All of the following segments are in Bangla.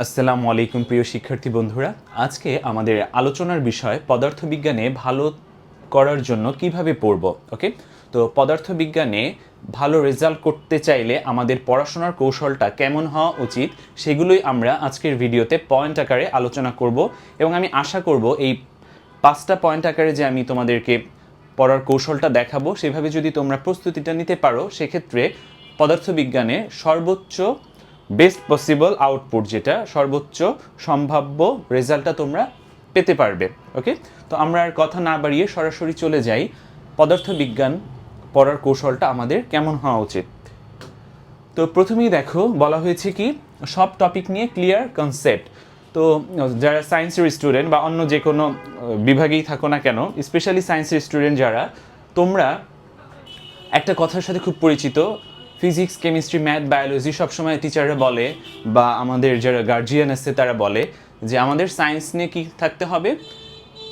আসসালামু আলাইকুম প্রিয় শিক্ষার্থী বন্ধুরা। আজকে আমাদের আলোচনার বিষয় পদার্থবিজ্ঞানে ভালো করার জন্য কিভাবে পড়ব। ওকে, তো পদার্থবিজ্ঞানে ভালো রেজাল্ট করতে চাইলে আমাদের পড়াশোনার কৌশলটা কেমন হওয়া উচিত সেগুলোই আমরা আজকের ভিডিওতে পয়েন্ট আকারে আলোচনা করব এবং আমি আশা করব এই 5টা পয়েন্ট আকারে যে আমি তোমাদেরকে পড়ার কৌশলটা দেখাবো সেভাবে যদি তোমরা প্রস্তুতিটা নিতে পারো সেক্ষেত্রে পদার্থবিজ্ঞানে সর্বোচ্চ বেস্ট পসিবল আউটপুট, যেটা সর্বোচ্চ সম্ভাব্য রেজাল্টটা তোমরা পেতে পারবে। ওকে, তো আমরা আর কথা না বাড়িয়ে সরাসরি চলে যাই পদার্থবিজ্ঞান পড়ার কৌশলটা আমাদের কেমন হওয়া উচিত। তো প্রথমেই দেখো বলা হয়েছে কি সব টপিক নিয়ে ক্লিয়ার কনসেপ্ট। তো যারা সায়েন্সের স্টুডেন্ট বা অন্য যে কোনো বিভাগেই থাকো না কেন, স্পেশালি সায়েন্সের স্টুডেন্ট যারা, তোমরা একটা কথার সাথে খুব পরিচিত, ফিজিক্স, কেমিস্ট্রি, ম্যাথ, বায়োলজি সবসময় টিচাররা বলে বা আমাদের যারা গার্জিয়ান আছে তারা বলে যে আমাদের সায়েন্স নিয়ে কী থাকতে হবে,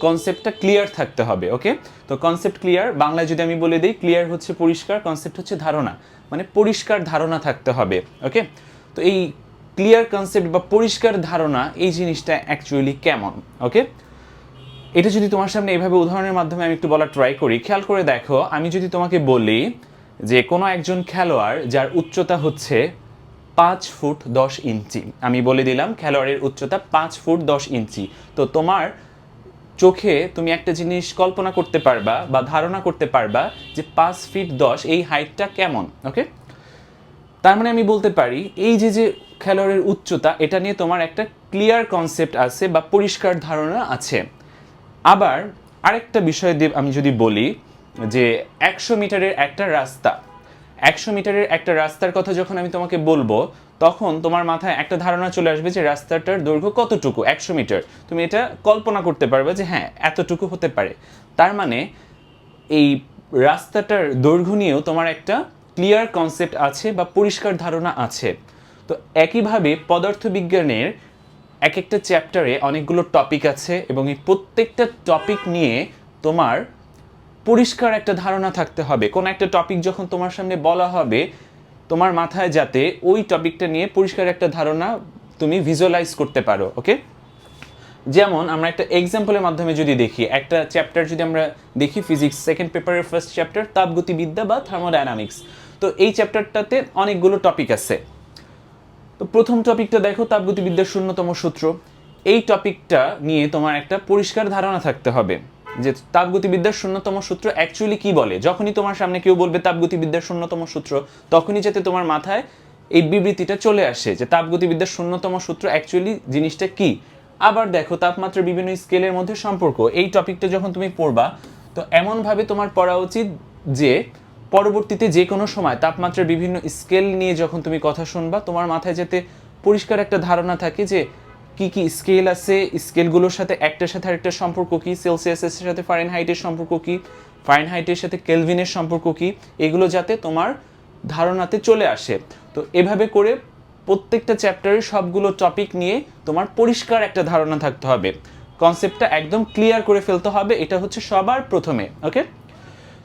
কনসেপ্টটা ক্লিয়ার থাকতে হবে। ওকে, তো কনসেপ্ট ক্লিয়ার, বাংলায় যদি আমি বলে দিই, ক্লিয়ার হচ্ছে পরিষ্কার, কনসেপ্ট হচ্ছে ধারণা, মানে পরিষ্কার ধারণা থাকতে হবে। ওকে, তো এই ক্লিয়ার কনসেপ্ট বা পরিষ্কার ধারণা এই জিনিসটা অ্যাকচুয়ালি কেমন। ওকে, এটা যদি তোমার সামনে এইভাবে উদাহরণের মাধ্যমে আমি একটু বলার ট্রাই করি, খেয়াল করে দেখো। আমি যদি তোমাকে বলি যে কোনো একজন খেলোয়াড় যার উচ্চতা হচ্ছে 5 ফুট 10 ইঞ্চি, আমি বলে দিলাম খেলোয়াড়ের উচ্চতা 5 ফুট 10 ইঞ্চি, তো তোমার চোখে তুমি একটা জিনিস কল্পনা করতে পারবা বা ধারণা করতে পারবা যে 5 ফিট 10 এই হাইটটা কেমন। ওকে, তার মানে আমি বলতে পারি এই যে যে খেলোয়াড়ের উচ্চতা, এটা নিয়ে তোমার একটা ক্লিয়ার কনসেপ্ট আছে বা পরিষ্কার ধারণা আছে। আবার আরেকটা বিষয় দিয়ে আমি যদি বলি যে 100 মিটারের একটা রাস্তা, 100 মিটারের একটা রাস্তার কথা যখন আমি তোমাকে বলবো তখন তোমার মাথায় একটা ধারণা চলে আসবে যে রাস্তাটার দৈর্ঘ্য কতটুকু, 100 মিটার। তুমি এটা কল্পনা করতে পারবে যে হ্যাঁ এতটুকু হতে পারে। তার মানে এই রাস্তাটার দৈর্ঘ্য নিয়েও তোমার একটা ক্লিয়ার কনসেপ্ট আছে বা পরিষ্কার ধারণা আছে। তো একইভাবে পদার্থবিজ্ঞানের এক একটা চ্যাপ্টারে অনেকগুলো টপিক আছে এবং এই প্রত্যেকটা টপিক নিয়ে তোমার পরিষ্কার একটা ধারণা থাকতে হবে। কোনো একটা টপিক যখন তোমার সামনে বলা হবে, তোমার মাথায় যাতে ওই টপিকটা নিয়ে পরিষ্কার একটা ধারণা তুমি ভিজুয়ালাইজ করতে পারো। ওকে, যেমন আমরা একটা এক্সাম্পলের মাধ্যমে যদি দেখি, একটা চ্যাপ্টার যদি আমরা দেখি, ফিজিক্স সেকেন্ড পেপারের ফার্স্ট চ্যাপ্টার তাপগতিবিদ্যা বা থার্মোডাইনামিক্স। তো এই চ্যাপ্টারটাতে অনেকগুলো টপিক আছে। তো প্রথম টপিকটা দেখো, তাপগতিবিদ্যার শূন্যতম সূত্র। এই টপিকটা নিয়ে তোমার একটা পরিষ্কার ধারণা থাকতে হবে যে তাপগতিবিদ্যার শূন্যতম সূত্র অ্যাকচুয়ালি কি বলে। যখনই তোমার সামনে কেউ বলবে তাপগতিবিদ্যার শূন্যতম সূত্র, তখনই যাতে তোমার মাথায় এই বিবৃতিটা চলে আসে যে তাপগতিবিদ্যার শূন্যতম সূত্র অ্যাকচুয়ালি জিনিসটা কি। আবার দেখো তাপমাত্রার বিভিন্ন স্কেলের মধ্যে সম্পর্ক, এই টপিকটা যখন তুমি পড়বা তো এমনভাবে তোমার পড়া উচিত যে পরবর্তীতে যে কোনো সময় তাপমাত্রার বিভিন্ন স্কেল নিয়ে যখন তুমি কথা শুনবা তোমার মাথায় যাতে পরিষ্কার একটা ধারণা থাকে যে কি কি স্কেল আছে, স্কেলগুলোর সাথে একটার সাথে আরেকটার সম্পর্ক কি, সেলসিয়াসের সাথে ফারেনহাইটের সম্পর্ক কি, ফারেনহাইটের সাথে কেলভিনের সম্পর্ক কি, এগুলো যাতে তোমার ধারণাতে চলে আসে। তো এভাবে করে প্রত্যেকটা চ্যাপ্টারের সবগুলো টপিক নিয়ে তোমার পরিষ্কার একটা ধারণা থাকতে হবে, কনসেপ্টটা একদম ক্লিয়ার করে ফেলতে হবে, এটা হচ্ছে সবার প্রথমে। ওকে,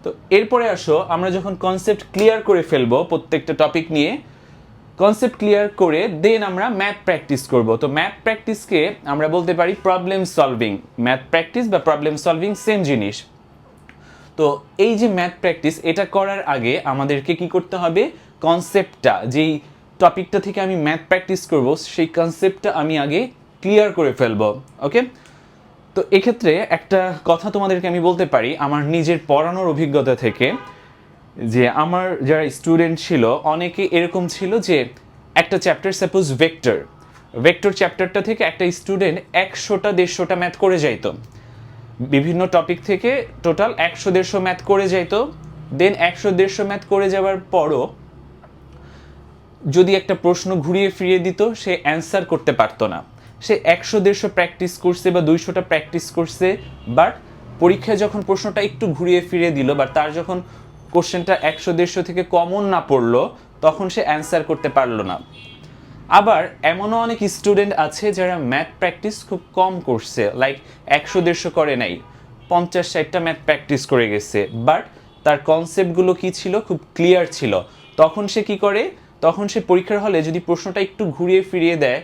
তো এরপরে আসো, আমরা যখন কনসেপ্ট ক্লিয়ার করে ফেলবো প্রত্যেকটা টপিক নিয়ে, কনসেপ্ট ক্লিয়ার করে দেন আমরা ম্যাথ প্র্যাকটিস করব। তো ম্যাথ প্র্যাকটিসকে আমরা বলতে পারি প্রবলেম সলভিং। ম্যাথ প্র্যাকটিস বা প্রবলেম সলভিং সেম জিনিস। তো এই যে ম্যাথ প্র্যাকটিস, এটা করার আগে আমাদেরকে কি করতে হবে, কনসেপ্টটা, যেই টপিকটা থেকে আমি ম্যাথ প্র্যাকটিস করব সেই কনসেপ্টটা আমি আগে ক্লিয়ার করে ফেলবো। ওকে, তো এক্ষেত্রে একটা কথা তোমাদেরকে আমি বলতে পারি আমার নিজের পড়ানোর অভিজ্ঞতা থেকে, যে আমার যারা স্টুডেন্ট ছিল অনেকে এরকম ছিল যে একটা চ্যাপ্টার, সাপোজ ভেক্টর, ভেক্টর চ্যাপ্টারটা থেকে একটা স্টুডেন্ট 100টা 150টা ম্যাথ করে যাইতো, বিভিন্ন টপিক থেকে টোটাল 100-150 ম্যাথ করে যাইতো। দেন 100-150 ম্যাথ করে যাওয়ার পরও যদি একটা প্রশ্ন ঘুরিয়ে ফিরিয়ে দিত সে অ্যান্সার করতে পারতো না। সে 100-150 প্র্যাকটিস করছে বা 200টা প্র্যাকটিস করছে, বাট পরীক্ষায় যখন প্রশ্নটা একটু ঘুরিয়ে ফিরিয়ে দিল বা তার যখন কোশ্চেনটা 100-150 থেকে কমন না পড়লো তখন সে অ্যান্সার করতে পারলো না। আবার এমনও অনেক স্টুডেন্ট আছে যারা ম্যাথ প্র্যাকটিস খুব কম করছে, লাইক 100-150 করে নাই, 50-60টা ম্যাথ প্র্যাকটিস করে গেছে, বাট তার কনসেপ্টগুলো কি ছিল, খুব ক্লিয়ার ছিল। তখন সে কি করে, তখন সে পরীক্ষার হলে যদি প্রশ্নটা একটু ঘুরিয়ে ফিরিয়ে দেয়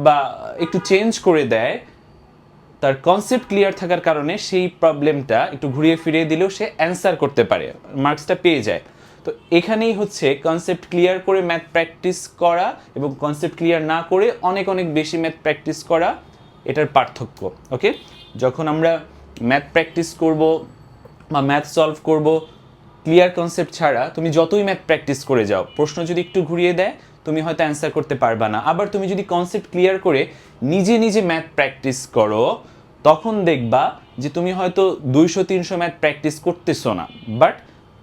বা একটু চেঞ্জ করে দেয়, তার কনসেপ্ট ক্লিয়ার থাকার কারণে সেই প্রবলেমটা একটু ঘুরিয়ে ফিরিয়ে দিলেও সে অ্যান্সার করতে পারে, মার্কসটা পেয়ে যায়। তো এখানেই হচ্ছে কনসেপ্ট ক্লিয়ার করে ম্যাথ প্র্যাকটিস করা এবং কনসেপ্ট ক্লিয়ার না করে অনেক অনেক বেশি ম্যাথ প্র্যাকটিস করা, এটার পার্থক্য। ওকে, যখন আমরা ম্যাথ প্র্যাকটিস করব বা ম্যাথ সলভ করব ক্লিয়ার কনসেপ্ট ছাড়া, তুমি যতই ম্যাথ প্র্যাকটিস করে যাও, প্রশ্ন যদি একটু ঘুরিয়ে দেয় তুমি হয়তো অ্যান্সার করতে পারবা না। আবার তুমি যদি কনসেপ্ট ক্লিয়ার করে নিজে নিজে ম্যাথ প্র্যাকটিস করো, তখন দেখবা যে তুমি হয়তো 200-300 ম্যাথ প্র্যাকটিস করতেছো না, বাট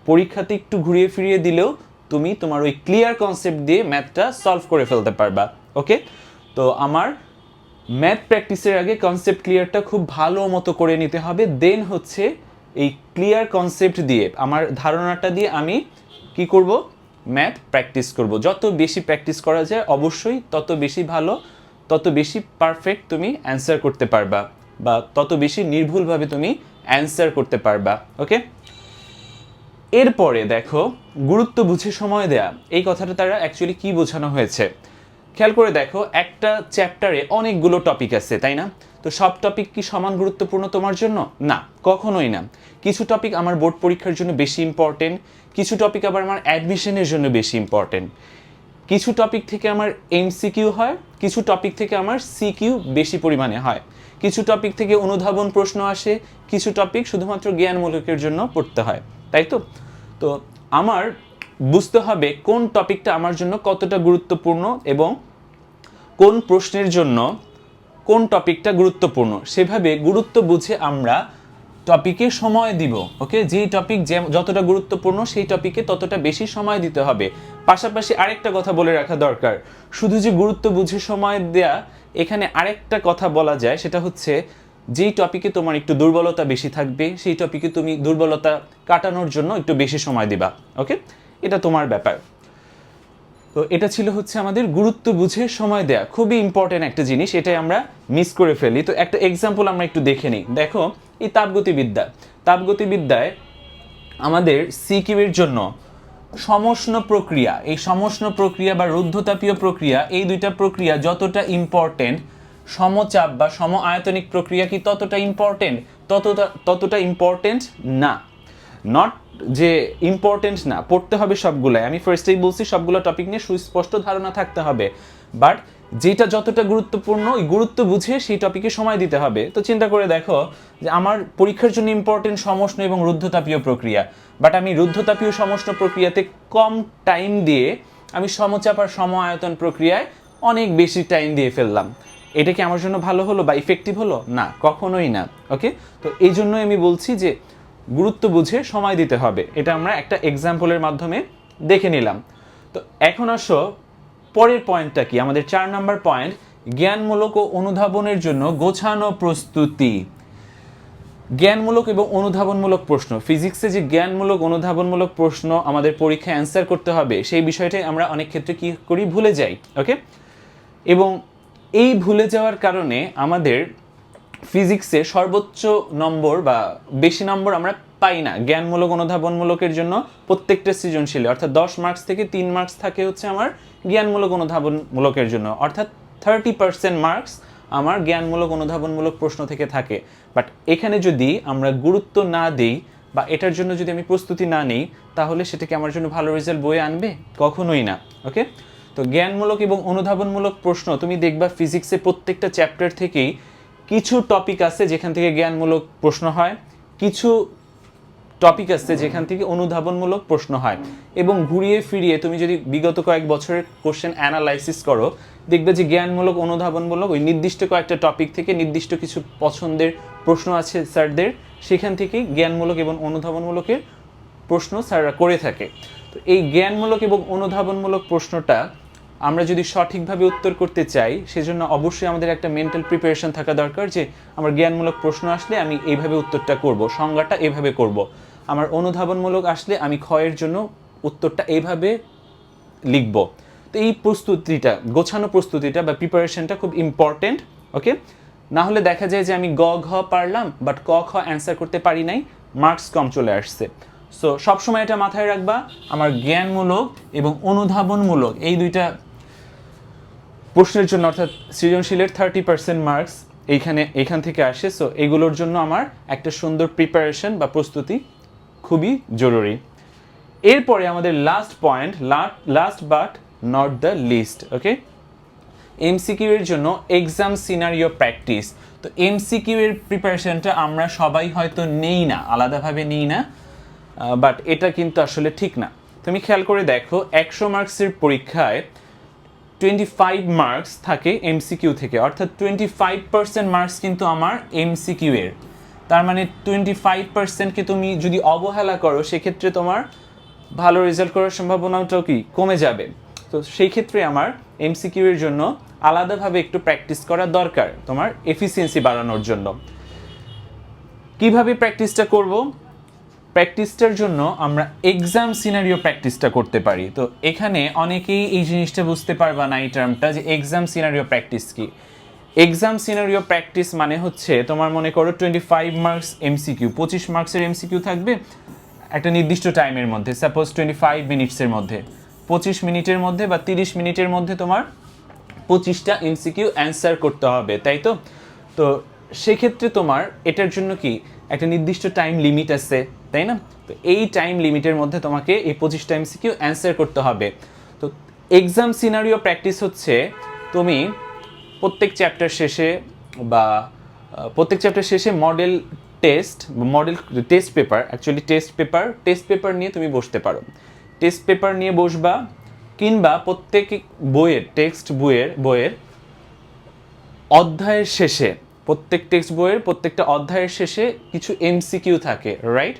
পরীক্ষাতে একটু ঘুরিয়ে ফিরিয়ে দিলেও তুমি তোমার ওই ক্লিয়ার কনসেপ্ট দিয়ে ম্যাথটা সলভ করে ফেলতে পারবা। ওকে, তো আমার ম্যাথ প্র্যাকটিসের আগে কনসেপ্ট ক্লিয়ারটা খুব ভালো মতো করে নিতে হবে, দেন হচ্ছে এই ক্লিয়ার কনসেপ্ট দিয়ে আমার ধারণাটা দিয়ে আমি কি করব, ম্যাথ প্র্যাকটিস করব। যত বেশি প্র্যাকটিস করা যায় অবশ্যই তত বেশি ভালো, তত বেশি পারফেক্ট তুমি অ্যান্সার করতে পারবা, বা তত বেশি নির্ভুলভাবে তুমি অ্যান্সার করতে পারবা। ওকে, এরপরে দেখো গুরুত্ব বুঝে সময় দেয়া, এই কথাটা তারা অ্যাকচুয়ালি কি বোঝানো হয়েছে খেয়াল করে দেখো। একটা চ্যাপ্টারে অনেকগুলো টপিক আছে, তাই না? তো সব টপিক কি সমান গুরুত্বপূর্ণ তোমার জন্য? না, কখনোই না। কিছু টপিক আমার বোর্ড পরীক্ষার জন্য বেশি ইম্পর্টেন্ট, কিছু টপিক আবার আমার অ্যাডমিশনের জন্য বেশি ইম্পর্টেন্ট। কিছু টপিক থেকে আমার এমসিকিউ হয়, কিছু টপিক থেকে আমার সিকিউ বেশি পরিমাণে হয়, কিছু টপিক থেকে অনুধাবন প্রশ্ন আসে, কিছু টপিক শুধুমাত্র জ্ঞানমূলকের জন্য পড়তে হয়, তাই তো? তো আমার বুঝতে হবে কোন টপিকটা আমার জন্য কতটা গুরুত্বপূর্ণ এবং কোন প্রশ্নের জন্য কোন টপিকটা গুরুত্বপূর্ণ, সেভাবে গুরুত্ব বুঝে আমরা টপিকে সময় দিব। ওকে, যেই টপিক যতটা গুরুত্বপূর্ণ সেই টপিকে ততটা বেশি সময় দিতে হবে। পাশাপাশি আরেকটা কথা বলে রাখা দরকার, শুধু যে গুরুত্ব বুঝে সময় দেয়া, এখানে আরেকটা কথা বলা যায়, সেটা হচ্ছে যেই টপিকে তোমার একটু দুর্বলতা বেশি থাকবে সেই টপিকে তুমি দুর্বলতা কাটানোর জন্য একটু বেশি সময় দিবা। ওকে, এটা তোমার ব্যাপার। তো এটা ছিল হচ্ছে আমাদের গুরুত্ব বুঝে সময় দেয়া, খুবই ইম্পর্টেন্ট একটা জিনিস, এটাই আমরা মিস করে ফেলি। তো একটা এক্সাম্পল আমরা একটু দেখে নিই। দেখো এই তাপগতিবিদ্যায় আমাদের সিকিউ এর জন্য সমষ্ণ প্রক্রিয়া, এই সমষ্ণ প্রক্রিয়া বা রুদ্ধতাপীয় প্রক্রিয়া, এই দুইটা প্রক্রিয়া যতটা ইম্পর্টেন্ট, সমচাপ বা সম আয়তনিক প্রক্রিয়া কি ততটা ইম্পর্টেন্ট? ততটা ইম্পর্টেন্ট না। নট যে ইম্পর্টেন্ট না, পড়তে হবে সবগুলাই, আমি ফার্স্টেই বলছি সবগুলো টপিক নিয়ে সুস্পষ্ট ধারণা থাকতে হবে, বাট যেটা যতটা গুরুত্বপূর্ণ ওই গুরুত্ব বুঝে সেই টপিকে সময় দিতে হবে। তো চিন্তা করে দেখো যে আমার পরীক্ষার জন্য ইম্পর্টেন্ট সমষ্ণ এবং রুদ্ধতাপীয় প্রক্রিয়া, বাট আমি রুদ্ধতাপীয় সমষ্ণ প্রক্রিয়াতে কম টাইম দিয়ে আমি সমচাপ আর সম আয়তন প্রক্রিয়ায় অনেক বেশি টাইম দিয়ে ফেললাম। এটা কি আমার জন্য ভালো হলো বা ইফেক্টিভ হলো? না, কখনোই না। ওকে, তো এই জন্যই আমি বলছি যে গুরুত্ব বুঝে সময় দিতে হবে, এটা আমরা একটা এক্সাম্পলের মাধ্যমে দেখে নিলাম। তো এখন আসো পরের পয়েন্টটা কি, আমাদের 4 নম্বর পয়েন্ট, জ্ঞানমূলক ও অনুধাবনের জন্য গোছানো প্রস্তুতি। জ্ঞানমূলক এবং অনুধাবনমূলক প্রশ্ন, ফিজিক্সে যে জ্ঞানমূলক অনুধাবনমূলক প্রশ্ন আমাদের পরীক্ষায় অ্যান্সার করতে হবে, সেই বিষয়টাই আমরা অনেক ক্ষেত্রে কি করি, ভুলে যাই। ওকে, এবং এই ভুলে যাওয়ার কারণে আমাদের ফিজিক্সে সর্বোচ্চ নম্বর বা বেশি নম্বর আমরা পাই না জ্ঞানমূলক অনুধাবনমূলকের জন্য প্রত্যেকটা সৃজনশীলে, অর্থাৎ 10 মার্কস থেকে 3 মার্কস থাকে হচ্ছে আমার জ্ঞানমূলক অনুধাবনমূলকের জন্য, অর্থাৎ 30% মার্কস আমার জ্ঞানমূলক অনুধাবনমূলক প্রশ্ন থেকে থাকে। বাট এখানে যদি আমরা গুরুত্ব না দিই বা এটার জন্য যদি আমি প্রস্তুতি না নিই, তাহলে সেটা কি আমার জন্য ভালো রেজাল্ট বয়ে আনবে? কখনোই না। ওকে, তো জ্ঞানমূলক এবং অনুধাবনমূলক প্রশ্ন তুমি দেখবা ফিজিক্সে প্রত্যেকটা চ্যাপ্টার থেকেই কিছু টপিক আছে যেখান থেকে জ্ঞানমূলক প্রশ্ন হয়, কিছু টপিক আছে যেখান থেকে অনুধাবনমূলক প্রশ্ন হয়, এবং ঘুরিয়ে ফিরিয়ে তুমি যদি বিগত কয়েক বছরের কোশ্চেন অ্যানালাইসিস করো, দেখবে যে জ্ঞানমূলক অনুধাবনমূলক ওই নির্দিষ্ট কয়েকটা টপিক থেকে নির্দিষ্ট কিছু পছন্দের প্রশ্ন আছে স্যারদের, সেখান থেকেই জ্ঞানমূলক এবং অনুধাবনমূলকের প্রশ্ন স্যাররা করে থাকে। তো এই জ্ঞানমূলক এবং অনুধাবনমূলক প্রশ্নটা আমরা যদি সঠিকভাবে উত্তর করতে চাই, সেজন্য অবশ্যই আমাদের একটা মেন্টাল প্রিপারেশন থাকা দরকার যে আমার জ্ঞানমূলক প্রশ্ন আসলে আমি এইভাবে উত্তরটা করব, সংজ্ঞাটা এইভাবে করব, আমার অনুধাবনমূলক আসলে আমি ক্ষয়ের জন্য উত্তরটা এইভাবে লিখব। তো এই প্রস্তুতিটা, গোছানো প্রস্তুতিটা বা প্রিপারেশনটা খুব ইম্পর্টেন্ট। ওকে, না হলে দেখা যায় যে আমি গ ঘ পারলাম বাট ক খ অ্যান্সার করতে পারি নাই, মার্কস কম চলে আসছে। সো সবসময় এটা মাথায় রাখবা, আমার জ্ঞানমূলক এবং অনুধাবনমূলক এই দুইটা প্রশ্নের জন্য, অর্থাৎ সৃজনশীলের 30% মার্কস এইখান থেকে আসে। সো এগুলোর জন্য আমার একটা সুন্দর প্রিপারেশন বা প্রস্তুতি খুবই জরুরি। এরপরে আমাদের last point, last but not the least, okay, MCQ এর জন্য এক্সাম সিনারিও প্র্যাকটিস। তো এমসিকিউ এর প্রিপারেশনটা আমরা সবাই হয়তো নেই না, আলাদাভাবে নেই না, বাট এটা কিন্তু আসলে ঠিক না। তুমি খেয়াল করে দেখো, 100 মার্কসের পরীক্ষায় 25 মার্কস থাকে এমসিকিউ থেকে, অর্থাৎ 25% মার্কস কিন্তু আমার এমসিকিউ এর। তার মানে 25%কে তুমি যদি অবহেলা করো, সেক্ষেত্রে তোমার ভালো রেজাল্ট করার সম্ভাবনাটাও কি কমে যাবে। তো সেই ক্ষেত্রে আমার এমসিকিউ এর জন্য আলাদাভাবে একটু প্র্যাকটিস করা দরকার তোমার এফিসিয়েন্সি বাড়ানোর জন্য। কিভাবে প্র্যাকটিসটা করব? প্র্যাকটিসটার জন্য আমরা এক্সাম সিনারিও প্র্যাকটিসটা করতে পারি। তো এখানে অনেকেই এই জিনিসটা বুঝতে পারবা না, এই টার্মটা, যে এক্সাম সিনারিও প্র্যাকটিস কি। এক্সাম সিনারিও প্র্যাকটিস মানে হচ্ছে, তোমার মনে করো 25 মার্কস এমসিকিউ, 25 মার্কসের এমসিকিউ থাকবে একটা নির্দিষ্ট টাইমের মধ্যে, সাপোজ 25 মিনিটসের মধ্যে, 25 মিনিটের মধ্যে বা 30 মিনিটের মধ্যে তোমার 25টা এমসিকিউ অ্যান্সার করতে হবে, তাই তো? তো সেক্ষেত্রে তোমার এটার জন্য কি একটা নির্দিষ্ট টাইম লিমিট আছে, তাই না? তো এই টাইম লিমিটের মধ্যে তোমাকে এই 25টা এমসিকিউ অ্যান্সার করতে হবে। তো এক্সাম সিনারিও প্র্যাকটিস হচ্ছে, তুমি প্রত্যেক চ্যাপ্টার শেষে বা model test, test paper, actually test paper নিয়ে তুমি বসতে পারো। টেস্ট পেপার নিয়ে বসবা, কিংবা প্রত্যেক বইয়ের বইয়ের অধ্যায়ের শেষে, প্রত্যেক টেক্সট বইয়ের প্রত্যেকটা অধ্যায়ের শেষে কিছু এমসিকিউ থাকে, রাইট?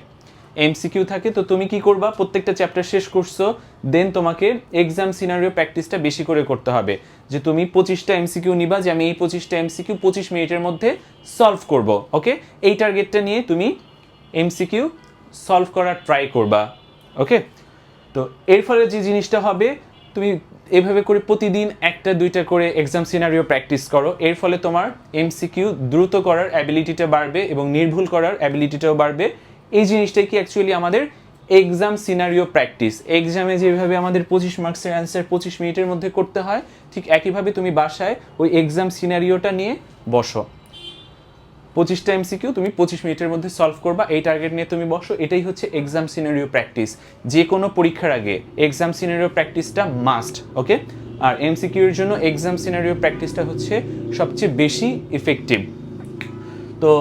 এমসিকিউ থাকে। তো তুমি কি করবা, প্রত্যেকটা চ্যাপ্টার শেষ করছো, দেন তোমাকে এক্সাম সিনারিও প্র্যাকটিসটা বেশি করে করতে হবে। যে তুমি 25টা এমসিকিউ নিবা, যে আমি এই 25টা এমসিকিউ 25 মিনিটের মধ্যে সলভ করব, ওকে? এই টার্গেটটা নিয়ে তুমি এমসিকিউ সলভ করার ট্রাই করবা, ওকে? তো এর ফলে যে জিনিসটা হবে, তুমি এভাবে করে প্রতিদিন 1-2টা করে এক্সাম সিনারিও প্র্যাকটিস করো, এর ফলে তোমার এমসিকিউ দ্রুত করার অ্যাবিলিটিটা বাড়বে এবং নির্ভুল করার অ্যাবিলিটিটাও বাড়বে। এই জিনিসটাই কি অ্যাকচুয়ালি আমাদের এক্সাম সিনারিও প্র্যাকটিস। এক্সামে যেভাবে আমাদের 25 মার্কসের অ্যান্সার 25 মিনিটের মধ্যে করতে হয়, ঠিক একইভাবে তুমি বাসায় ওই এক্সাম সিনারিওটা নিয়ে বসো। 25টা এমসিকিউ তুমি 25 মিনিটের মধ্যে সলভ করবা, এই টার্গেট নিয়ে তুমি বসো। এটাই হচ্ছে এক্সাম সিনারিও প্র্যাকটিস। যে কোনো পরীক্ষার আগে এক্সাম সিনারিও প্র্যাকটিসটা মাস্ট, ওকে? আর এমসিকিউ এর জন্য এক্সাম সিনারিও প্র্যাকটিসটা হচ্ছে সবচেয়ে বেশি ইফেক্টিভ। তো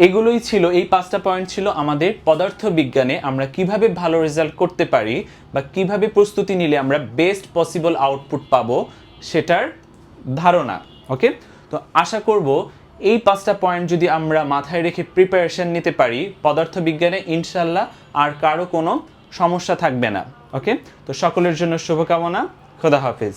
এগুলোই ছিল, এই 5টা পয়েন্ট ছিল আমাদের পদার্থবিজ্ঞানে আমরা কিভাবে ভালো রেজাল্ট করতে পারি বা কিভাবে প্রস্তুতি নিলে আমরা বেস্ট পসিবল আউটপুট পাবো সেটার ধারণা, ওকে? তো আশা করব এই 5টা পয়েন্ট যদি আমরা মাথায় রেখে প্রিপারেশন নিতে পারি পদার্থবিজ্ঞানে, ইনশাল্লাহ আর কারো কোনো সমস্যা থাকবে না, ওকে? তো সকলের জন্য শুভকামনা, খোদা হাফেজ।